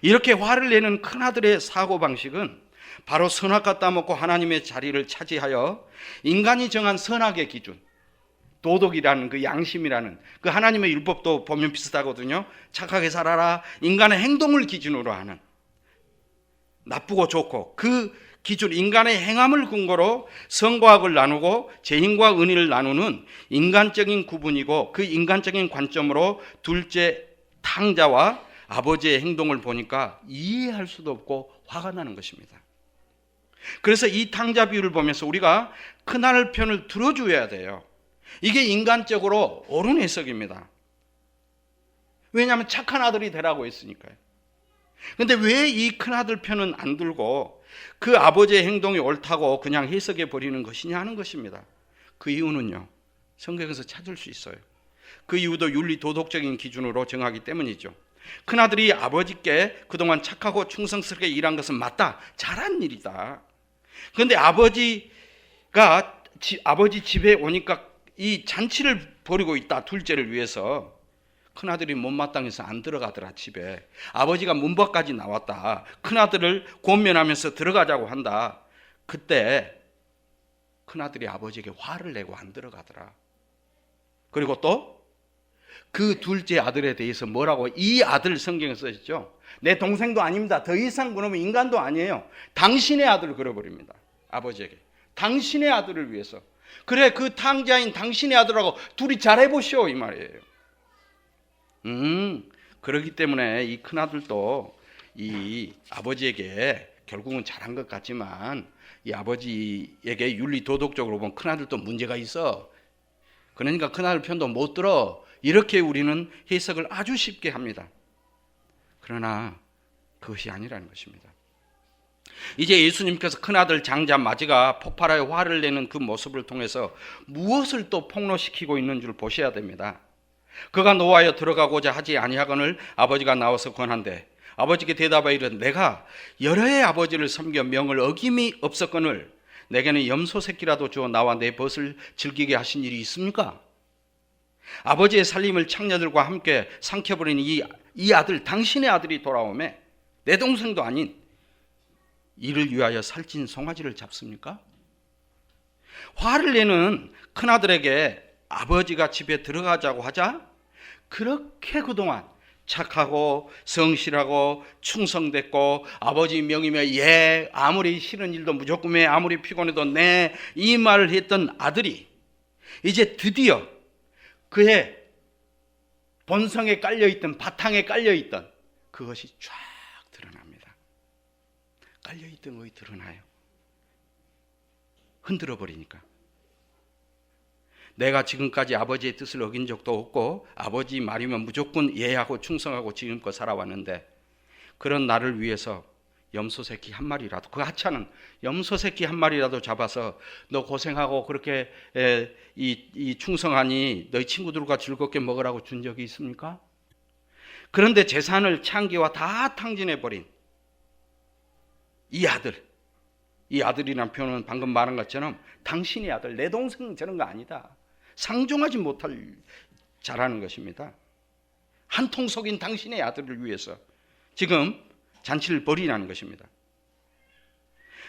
이렇게 화를 내는 큰아들의 사고방식은 바로 선악과 따먹고 하나님의 자리를 차지하여 인간이 정한 선악의 기준, 도덕이라는 그 양심이라는 그 하나님의 율법도 보면 비슷하거든요. 착하게 살아라. 인간의 행동을 기준으로 하는, 나쁘고 좋고 그 기준, 인간의 행함을 근거로 선과 악을 나누고 죄인과 의인을 나누는 인간적인 구분이고, 그 인간적인 관점으로 둘째 탕자와 아버지의 행동을 보니까 이해할 수도 없고 화가 나는 것입니다. 그래서 이 탕자 비유를 보면서 우리가 큰아들 편을 들어줘야 돼요. 이게 인간적으로 옳은 해석입니다. 왜냐하면 착한 아들이 되라고 했으니까요. 그런데 왜 이 큰아들 편은 안 들고 그 아버지의 행동이 옳다고 그냥 해석해 버리는 것이냐 하는 것입니다. 그 이유는요, 성경에서 찾을 수 있어요. 그 이유도 윤리 도덕적인 기준으로 정하기 때문이죠. 큰아들이 아버지께 그동안 착하고 충성스럽게 일한 것은 맞다, 잘한 일이다. 그런데 아버지 집에 오니까 이 잔치를 벌이고 있다, 둘째를 위해서. 큰아들이 못마땅해서 안 들어가더라, 집에. 아버지가 문 밖까지 나왔다. 큰아들을 권면하면서 들어가자고 한다. 그때 큰아들이 아버지에게 화를 내고 안 들어가더라. 그리고 또 그 둘째 아들에 대해서 뭐라고, 이 아들 성경에 써있죠. 내 동생도 아닙니다. 더 이상 그러면 인간도 아니에요. 당신의 아들을 그려버립니다, 아버지에게. 당신의 아들을 위해서. 그래, 그 탕자인 당신의 아들하고 둘이 잘해보시오, 이 말이에요. 그렇기 때문에 이 큰아들도 이 아버지에게 결국은 잘한 것 같지만, 이 아버지에게 윤리 도덕적으로 보면 큰아들도 문제가 있어. 그러니까 큰아들 편도 못 들어. 이렇게 우리는 해석을 아주 쉽게 합니다. 그러나 그것이 아니라는 것입니다. 이제 예수님께서 큰아들 장자 마지가 폭발하여 화를 내는 그 모습을 통해서 무엇을 또 폭로시키고 있는 줄 보셔야 됩니다. 그가 노하여 들어가고자 하지 아니하거늘 아버지가 나와서 권한대 아버지께 대답하여 이르되 내가 여러 해 아버지를 섬겨 명을 어김이 없었거늘 내게는 염소 새끼라도 주어 나와 내 벗을 즐기게 하신 일이 있습니까? 아버지의 살림을 창녀들과 함께 삼켜버린 이 아들, 당신의 아들이 돌아오매 내 동생도 아닌 이를 위하여 살찐 송아지를 잡습니까? 화를 내는 큰아들에게 아버지가 집에 들어가자고 하자 그렇게 그동안 착하고 성실하고 충성됐고 아버지 명이며 예, 아무리 싫은 일도 무조건 해, 아무리 피곤해도 네, 이 말을 했던 아들이 이제 드디어 그의 본성에 깔려있던, 바탕에 깔려있던 그것이 쫙 드러납니다. 깔려있던 것이 드러나요. 흔들어 버리니까. 내가 지금까지 아버지의 뜻을 어긴 적도 없고 아버지 말이면 무조건 예하고 충성하고 지금껏 살아왔는데 그런 나를 위해서 염소 새끼 한 마리라도, 그 하찮은 염소 새끼 한 마리라도 잡아서 너 고생하고 그렇게 이 충성하니 너희 친구들과 즐겁게 먹으라고 준 적이 있습니까? 그런데 재산을 창기와 다 탕진해버린 이 아들, 이 아들이란 표현은 방금 말한 것처럼 당신의 아들, 내 동생 저런 거 아니다. 상종하지 못할 자라는 것입니다. 한 통 속인 당신의 아들을 위해서 지금 잔치를 벌이라는 것입니다.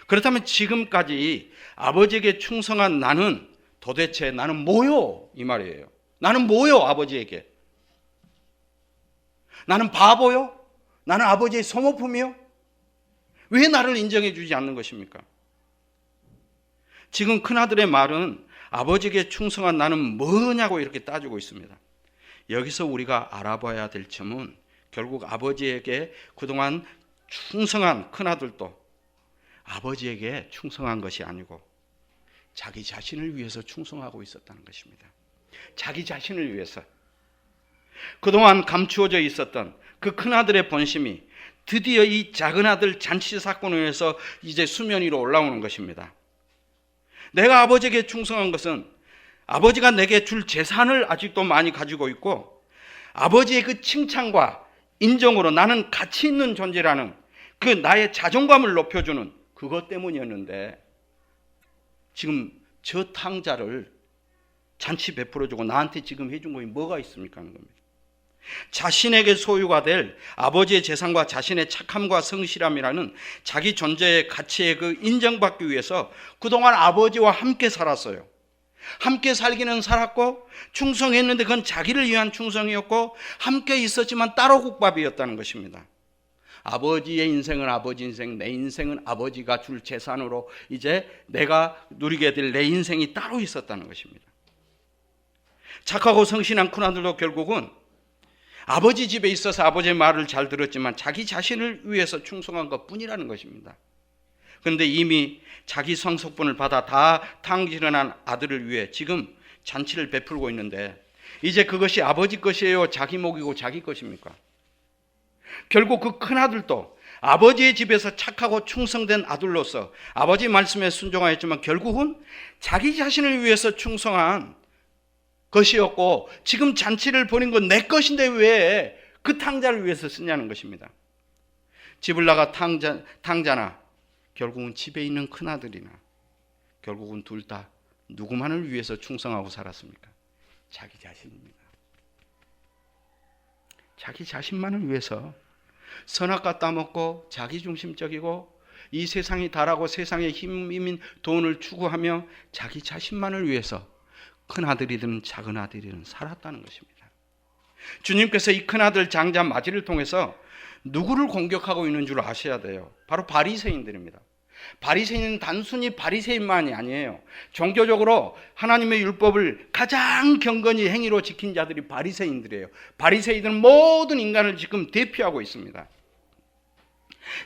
그렇다면 지금까지 아버지에게 충성한 나는 도대체 나는 뭐요? 이 말이에요. 나는 뭐요? 아버지에게. 나는 바보요? 나는 아버지의 소모품이요? 왜 나를 인정해 주지 않는 것입니까? 지금 큰아들의 말은 아버지에게 충성한 나는 뭐냐고 이렇게 따지고 있습니다. 여기서 우리가 알아봐야 될 점은 결국 아버지에게 그동안 충성한 큰아들도 아버지에게 충성한 것이 아니고 자기 자신을 위해서 충성하고 있었다는 것입니다. 자기 자신을 위해서. 그동안 감추어져 있었던 그 큰아들의 본심이 드디어 이 작은아들 잔치 사건을 위해서 이제 수면 위로 올라오는 것입니다. 내가 아버지에게 충성한 것은 아버지가 내게 줄 재산을 아직도 많이 가지고 있고 아버지의 그 칭찬과 인정으로 나는 가치 있는 존재라는 그 나의 자존감을 높여주는 그것 때문이었는데 지금 저 탕자를 잔치 베풀어주고 나한테 지금 해준 것이 뭐가 있습니까 하는 겁니다. 자신에게 소유가 될 아버지의 재산과 자신의 착함과 성실함이라는 자기 존재의 가치에 그 인정받기 위해서 그동안 아버지와 함께 살았어요. 함께 살기는 살았고 충성했는데 그건 자기를 위한 충성이었고 함께 있었지만 따로 국밥이었다는 것입니다. 아버지의 인생은 아버지 인생, 내 인생은 아버지가 줄 재산으로 이제 내가 누리게 될 내 인생이 따로 있었다는 것입니다. 착하고 성실한 큰아들도 결국은 아버지 집에 있어서 아버지의 말을 잘 들었지만 자기 자신을 위해서 충성한 것뿐이라는 것입니다. 그런데 이미 자기 상속분을 받아 다 탕진한 아들을 위해 지금 잔치를 베풀고 있는데 이제 그것이 아버지 것이에요? 자기 목이고 자기 것입니까? 결국 그 큰아들도 아버지의 집에서 착하고 충성된 아들로서 아버지 말씀에 순종하였지만 결국은 자기 자신을 위해서 충성한 것이었고 지금 잔치를 벌인 건 내 것인데 왜 그 탕자를 위해서 쓰냐는 것입니다. 집을 나가 탕자나 결국은 집에 있는 큰아들이나 결국은 둘 다 누구만을 위해서 충성하고 살았습니까? 자기 자신입니다. 자기 자신만을 위해서 선악과 따먹고 자기중심적이고 이 세상이 다라고 세상의 힘인 돈을 추구하며 자기 자신만을 위해서 큰아들이든 작은아들이든 살았다는 것입니다. 주님께서 이 큰아들 장자 마지를 통해서 누구를 공격하고 있는 줄 아셔야 돼요. 바로 바리새인들입니다. 바리새인은 단순히 바리새인만이 아니에요. 종교적으로 하나님의 율법을 가장 경건히 행위로 지킨 자들이 바리새인들이에요. 바리새인들은 모든 인간을 지금 대표하고 있습니다.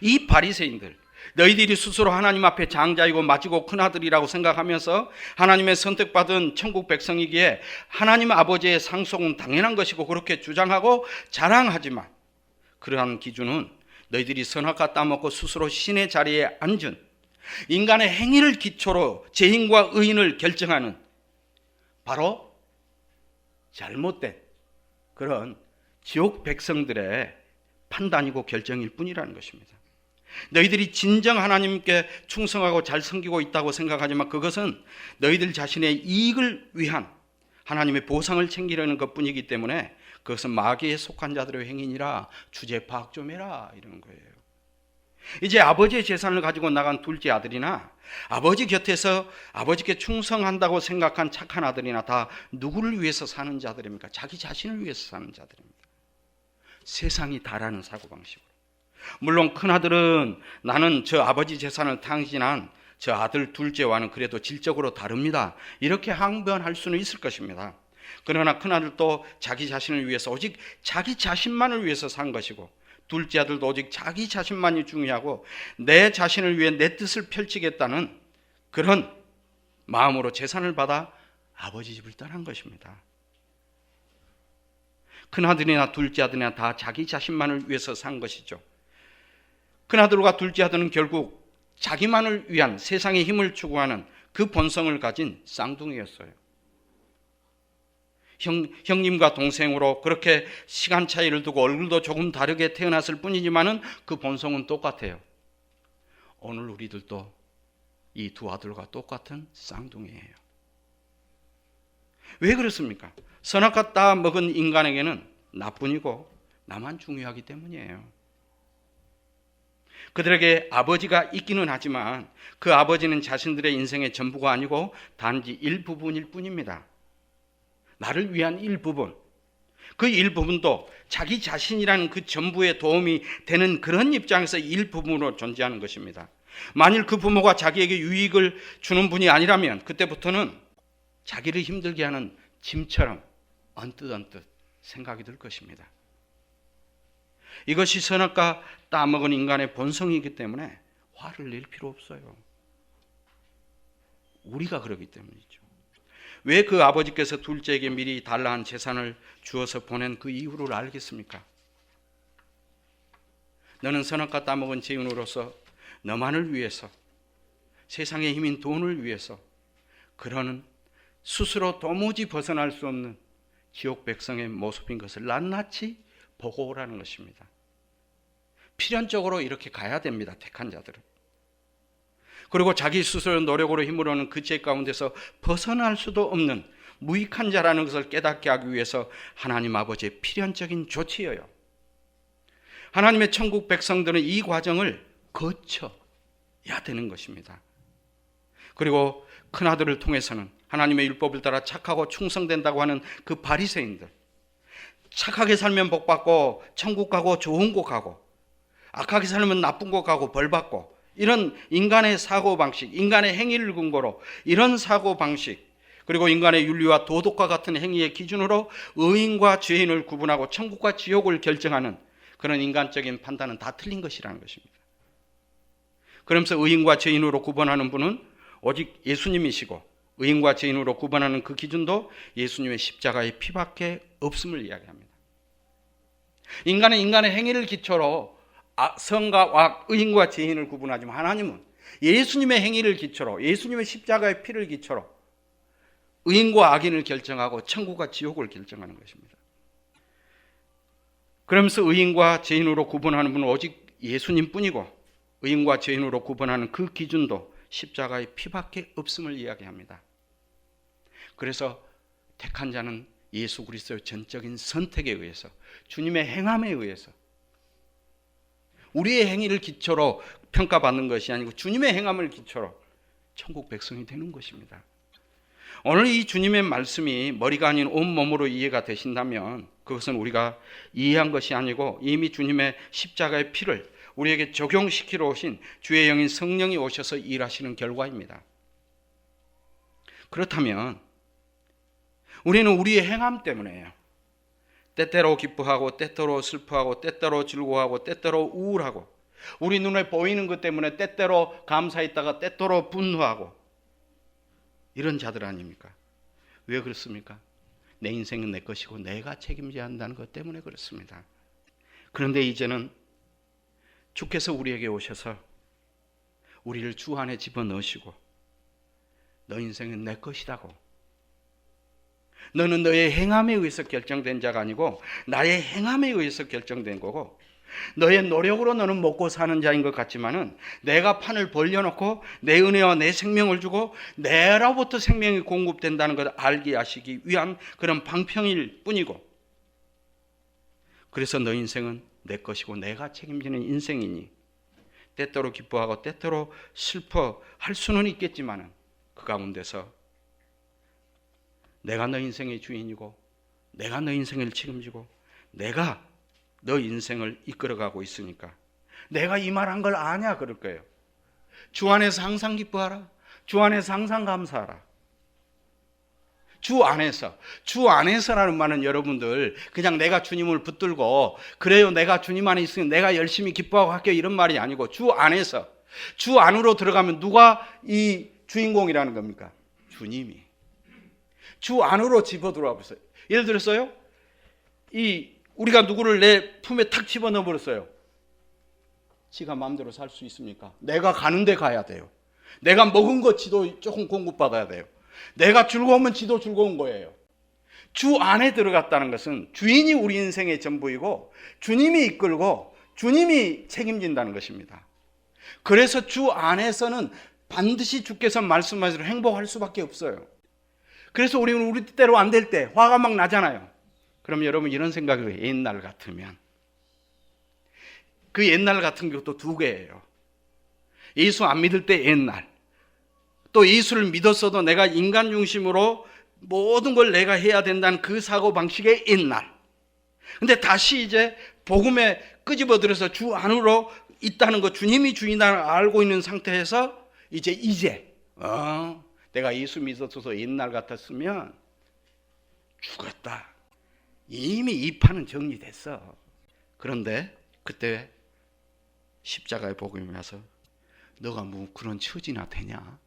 이 바리새인들, 너희들이 스스로 하나님 앞에 장자이고 맏이고 큰아들이라고 생각하면서 하나님의 선택받은 천국 백성이기에 하나님 아버지의 상속은 당연한 것이고 그렇게 주장하고 자랑하지만 그러한 기준은 너희들이 선악과 따먹고 스스로 신의 자리에 앉은 인간의 행위를 기초로 죄인과 의인을 결정하는 바로 잘못된 그런 지옥 백성들의 판단이고 결정일 뿐이라는 것입니다. 너희들이 진정 하나님께 충성하고 잘 섬기고 있다고 생각하지만 그것은 너희들 자신의 이익을 위한 하나님의 보상을 챙기려는 것뿐이기 때문에 그것은 마귀에 속한 자들의 행위니라 주제 파악 좀 해라 이런 거예요. 이제 아버지의 재산을 가지고 나간 둘째 아들이나 아버지 곁에서 아버지께 충성한다고 생각한 착한 아들이나 다 누구를 위해서 사는 자들입니까? 자기 자신을 위해서 사는 자들입니다. 세상이 다라는 사고방식으로. 물론 큰아들은 나는 저 아버지 재산을 탕진한 저 아들 둘째와는 그래도 질적으로 다릅니다. 이렇게 항변할 수는 있을 것입니다. 그러나 큰아들도 자기 자신을 위해서 오직 자기 자신만을 위해서 산 것이고 둘째 아들도 오직 자기 자신만이 중요하고 내 자신을 위해 내 뜻을 펼치겠다는 그런 마음으로 재산을 받아 아버지 집을 떠난 것입니다. 큰아들이나 둘째 아들이나 다 자기 자신만을 위해서 산 것이죠. 큰아들과 둘째 아들은 결국 자기만을 위한 세상의 힘을 추구하는 그 본성을 가진 쌍둥이였어요. 형님과 동생으로 그렇게 시간 차이를 두고 얼굴도 조금 다르게 태어났을 뿐이지만은 그 본성은 똑같아요. 오늘 우리들도 이 두 아들과 똑같은 쌍둥이에요. 왜 그렇습니까? 선악과 따 먹은 인간에게는 나뿐이고 나만 중요하기 때문이에요. 그들에게 아버지가 있기는 하지만 그 아버지는 자신들의 인생의 전부가 아니고 단지 일부분일 뿐입니다. 나를 위한 일부분, 그 일부분도 자기 자신이라는 그 전부에 도움이 되는 그런 입장에서 일부분으로 존재하는 것입니다. 만일 그 부모가 자기에게 유익을 주는 분이 아니라면 그때부터는 자기를 힘들게 하는 짐처럼 언뜻 생각이 들 것입니다. 이것이 선악과 따먹은 인간의 본성이기 때문에 화를 낼 필요 없어요. 우리가 그러기 때문이죠. 왜 그 아버지께서 둘째에게 미리 달라한 재산을 주어서 보낸 그 이유를 알겠습니까? 너는 선악과 따먹은 죄인으로서 너만을 위해서 세상의 힘인 돈을 위해서 그러는 스스로 도무지 벗어날 수 없는 지옥 백성의 모습인 것을 낱낱이 보고 오라는 것입니다. 필연적으로 이렇게 가야 됩니다. 택한 자들은. 그리고 자기 스스로 노력으로 힘으로는 그 죄 가운데서 벗어날 수도 없는 무익한 자라는 것을 깨닫게 하기 위해서 하나님 아버지의 필연적인 조치예요. 하나님의 천국 백성들은 이 과정을 거쳐야 되는 것입니다. 그리고 큰아들을 통해서는 하나님의 율법을 따라 착하고 충성된다고 하는 그 바리새인들, 착하게 살면 복받고 천국 가고 좋은 곳 가고, 악하게 살면 나쁜 곳 가고 벌받고, 이런 인간의 사고방식, 인간의 행위를 근거로 이런 사고방식, 그리고 인간의 윤리와 도덕과 같은 행위의 기준으로 의인과 죄인을 구분하고 천국과 지옥을 결정하는 그런 인간적인 판단은 다 틀린 것이라는 것입니다. 그러면서 의인과 죄인으로 구분하는 분은 오직 예수님이시고, 의인과 죄인으로 구분하는 그 기준도 예수님의 십자가의 피밖에 없음을 이야기합니다. 인간은 인간의 행위를 기초로 선과 악, 의인과 죄인을 구분하지만 하나님은 예수님의 행위를 기초로, 예수님의 십자가의 피를 기초로 의인과 악인을 결정하고 천국과 지옥을 결정하는 것입니다. 그러면서 의인과 죄인으로 구분하는 분은 오직 예수님뿐이고, 의인과 죄인으로 구분하는 그 기준도 십자가의 피밖에 없음을 이야기합니다. 그래서 택한 자는 예수 그리스도의 전적인 선택에 의해서, 주님의 행함에 의해서, 우리의 행위를 기초로 평가받는 것이 아니고 주님의 행함을 기초로 천국 백성이 되는 것입니다. 오늘 이 주님의 말씀이 머리가 아닌 온몸으로 이해가 되신다면 그것은 우리가 이해한 것이 아니고 이미 주님의 십자가의 피를 우리에게 적용시키러 오신 주의 영인 성령이 오셔서 일하시는 결과입니다. 그렇다면 우리는 우리의 행함 때문에요. 때때로 기뻐하고 때때로 슬퍼하고 때때로 즐거워하고 때때로 우울하고, 우리 눈에 보이는 것 때문에 때때로 감사했다가 때때로 분노하고, 이런 자들 아닙니까? 왜 그렇습니까? 내 인생은 내 것이고 내가 책임져야 한다는 것 때문에 그렇습니다. 그런데 이제는 주께서 우리에게 오셔서 우리를 주 안에 집어넣으시고, 너 인생은 내 것이라고, 너는 너의 행함에 의해서 결정된 자가 아니고 나의 행함에 의해서 결정된 거고, 너의 노력으로 너는 먹고 사는 자인 것 같지만은 내가 판을 벌려놓고 내 은혜와 내 생명을 주고 내로부터 생명이 공급된다는 것을 알게 하시기 위한 그런 방편일 뿐이고, 그래서 너 인생은 내 것이고 내가 책임지는 인생이니 때때로 기뻐하고 때때로 슬퍼할 수는 있겠지만은 그 가운데서 내가 너 인생의 주인이고 내가 너 인생을 책임지고 내가 너 인생을 이끌어가고 있으니까 내가 이 말한 걸 아냐 그럴 거예요. 주 안에서 항상 기뻐하라. 주 안에서 항상 감사하라. 주 안에서라는 말은 여러분들 그냥 내가 주님을 붙들고 그래요 내가 주님 안에 있으니 내가 열심히 기뻐하고 할게요 이런 말이 아니고, 주 안에서, 주 안으로 들어가면 누가 이 주인공이라는 겁니까? 주님이. 주 안으로 집어 들어와 보세요. 예를 들었어요. 우리가 누구를 내 품에 탁 집어넣어 버렸어요. 지가 마음대로 살 수 있습니까? 내가 가는 데 가야 돼요. 내가 먹은 거 지도 조금 공급받아야 돼요. 내가 즐거우면 지도 즐거운 거예요. 주 안에 들어갔다는 것은 주인이 우리 인생의 전부이고 주님이 이끌고 주님이 책임진다는 것입니다. 그래서 주 안에서는 반드시 주께서 말씀하신 대로 행복할 수밖에 없어요. 그래서 우리는 우리 뜻대로 안 될 때 화가 막 나잖아요. 그럼 여러분 이런 생각을 해요. 옛날 같으면. 그 옛날 같은 것도 두 개예요. 예수 안 믿을 때 옛날, 또 예수를 믿었어도 내가 인간 중심으로 모든 걸 내가 해야 된다는 그 사고방식의 옛날. 근데 다시 이제 복음에 끄집어들여서 주 안으로 있다는 것, 주님이 주인을 알고 있는 상태에서 이제 내가 예수 믿었어서 옛날 같았으면 죽었다. 이미 이 판은 정리됐어. 그런데 그때 십자가의 복음이 와서 너가 뭐 그런 처지나 되냐?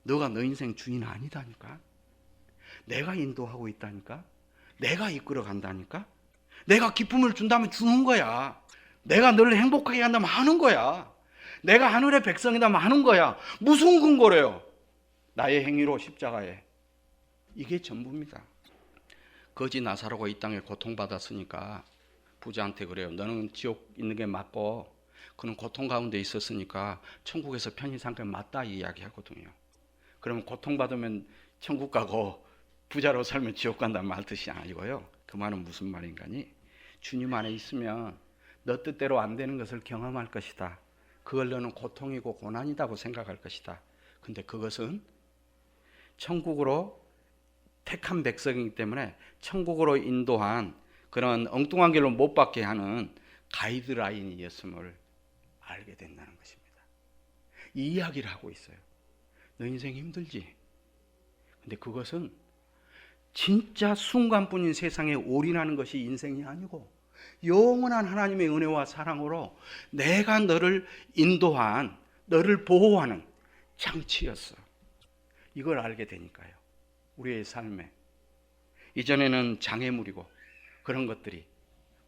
너가 너 인생 주인 아니다니까? 내가 인도하고 있다니까? 내가 이끌어 간다니까? 내가 기쁨을 준다면 주는 거야. 내가 너를 행복하게 한다면 하는 거야. 내가 하늘의 백성이라면 하는 거야. 무슨 근거래요? 나의 행위로 십자가에. 이게 전부입니다. 거지 나사로가 이 땅에 고통받았으니까 부자한테 그래요. 너는 지옥 있는 게 맞고 그는 고통 가운데 있었으니까 천국에서 편히 산 게 맞다 이 이야기하거든요. 그러면 고통받으면 천국 가고 부자로 살면 지옥 간다는 말 뜻이 아니고요. 그 말은 무슨 말인가니? 주님 안에 있으면 너 뜻대로 안 되는 것을 경험할 것이다. 그걸 너는 고통이고 고난이라고 생각할 것이다. 근데 그것은 천국으로 택한 백성이기 때문에 천국으로 인도한 그런 엉뚱한 길로 못 받게 하는 가이드라인이었음을 알게 된다는 것입니다. 이 이야기를 하고 있어요. 너 인생 힘들지? 근데 그것은 진짜 순간뿐인 세상에 올인하는 것이 인생이 아니고 영원한 하나님의 은혜와 사랑으로 내가 너를 인도한, 너를 보호하는 장치였어. 이걸 알게 되니까요. 우리의 삶에 이전에는 장애물이고 그런 것들이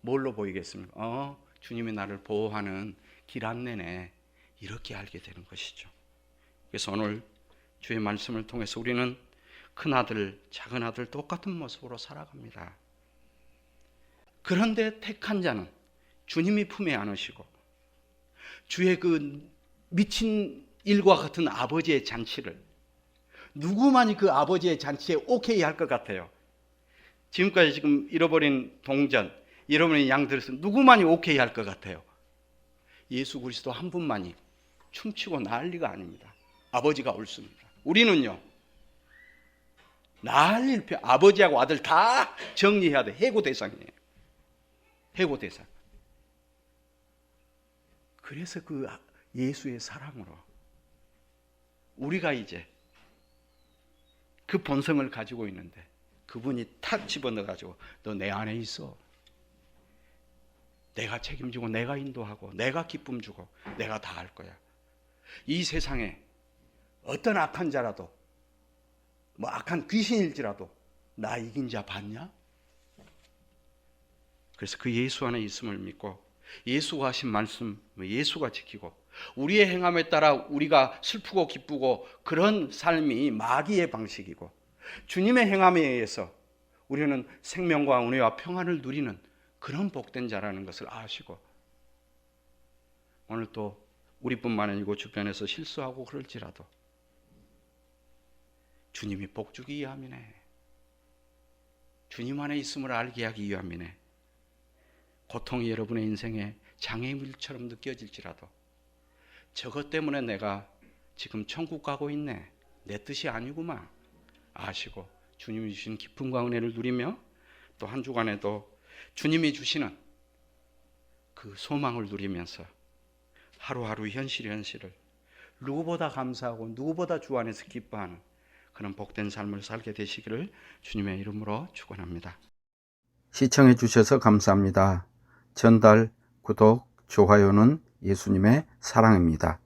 뭘로 보이겠습니까? 주님이 나를 보호하는 길 안내네. 이렇게 알게 되는 것이죠. 그래서 오늘 주의 말씀을 통해서 우리는 큰아들, 작은아들 똑같은 모습으로 살아갑니다. 그런데 택한 자는 주님이 품에 안으시고 주의 그 미친 일과 같은 아버지의 잔치를 누구만이 그 아버지의 잔치에 오케이 할 것 같아요? 지금까지 지금 잃어버린 동전, 잃어버린 양들에서 누구만이 오케이 할 것 같아요? 예수 그리스도 한 분만이 춤추고 난리가 아닙니다. 아버지가 옳습니다. 우리는요, 난리를 펴. 아버지하고 아들 다 정리해야 돼. 해고 대상이에요. 해고 대상. 그래서 그 예수의 사랑으로 우리가 이제 그 본성을 가지고 있는데 그분이 탁 집어넣어가지고 너 내 안에 있어. 내가 책임지고 내가 인도하고 내가 기쁨 주고 내가 다 할 거야. 이 세상에 어떤 악한 자라도 뭐 악한 귀신일지라도 나 이긴 자 봤냐? 그래서 그 예수 안에 있음을 믿고 예수가 하신 말씀 예수가 지키고 우리의 행함에 따라 우리가 슬프고 기쁘고 그런 삶이 마귀의 방식이고 주님의 행함에 의해서 우리는 생명과 은혜와 평안을 누리는 그런 복된 자라는 것을 아시고 오늘 또 우리뿐만 아니고 주변에서 실수하고 그럴지라도 주님이 복주기 위함이네. 주님 안에 있음을 알게 하기 위함이네. 고통이 여러분의 인생에 장애물처럼 느껴질지라도 저것 때문에 내가 지금 천국 가고 있네. 내 뜻이 아니구만. 아시고 주님이 주신 기쁨과 은혜를 누리며 또 한 주간에도 주님이 주시는 그 소망을 누리면서 하루하루 현실을 누구보다 감사하고 누구보다 주 안에서 기뻐하는 그런 복된 삶을 살게 되시기를 주님의 이름으로 축원합니다. 시청해 주셔서 감사합니다. 전달, 구독, 좋아요는 예수님의 사랑입니다.